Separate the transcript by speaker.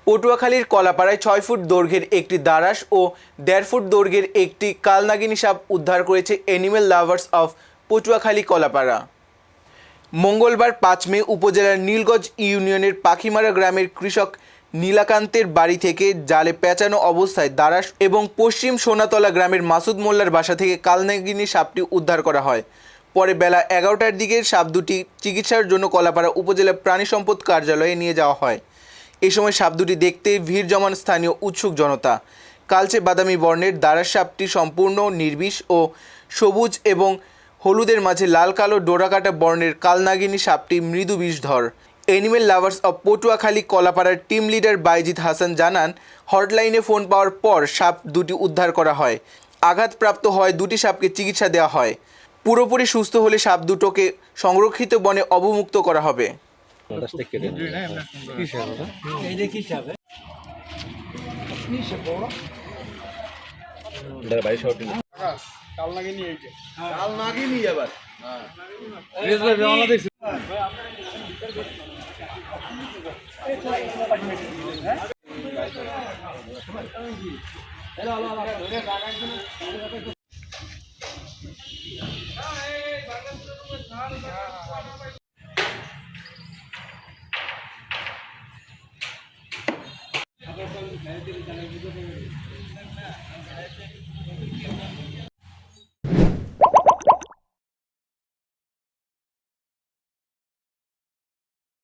Speaker 1: পটুয়াখালীর কলাপাড়ায় 6 ফুট দৈর্ঘ্যের একটি দারাস ও 1.5 ফুট দৈর্ঘ্যের একটি কালনাগিনী সাপ উদ্ধার করেছে animal lovers of Patuakhali Kalapara. মঙ্গলবার 5 মে উপজেলার নীলগঞ্জ ইউনিয়নের পাখিমারা গ্রামের কৃষক নীলাকান্তের বাড়ি থেকে জালে পেঁচানো অবস্থায় দারাস এবং পশ্চিম সোনাতলা গ্রামের মাসুদ মোল্লার বাসা থেকে কালনাগিনী সাপটি উদ্ধার করা হয়। পরে বেলা 11টার দিকে সাপ দুটি চিকিৎসার জন্য কলাপাড়া উপজেলা প্রাণী সম্পদ কার্যালয়ে নিয়ে যাওয়া হয়। এই সময় সাপ দুটি দেখতে ভিড় জমান স্থানীয় উৎসুক জনতা। কালচে বাদামি বর্ণের দারাস সাপটি সম্পূর্ণ নির্বিষ ও সবুজ এবং হলুদের মাঝে লাল কালো ডোরাকাটা বর্ণের কালনাগিনী সাপটি মৃদু বিষধর। অ্যানিমেল লাভার্স অব পটুয়াখালী কলাপাড়ার টিম লিডার বাইজিদ হাসান জানান, হটলাইনে ফোন পাওয়ার পর সাপ দুটি উদ্ধার করা হয়। আঘাতপ্রাপ্ত হয় দুটি সাপকে চিকিৎসা দেওয়া হয়। পুরোপুরি সুস্থ হলে সাপ দুটোকে সংরক্ষিত বনে অবমুক্ত করা হবে।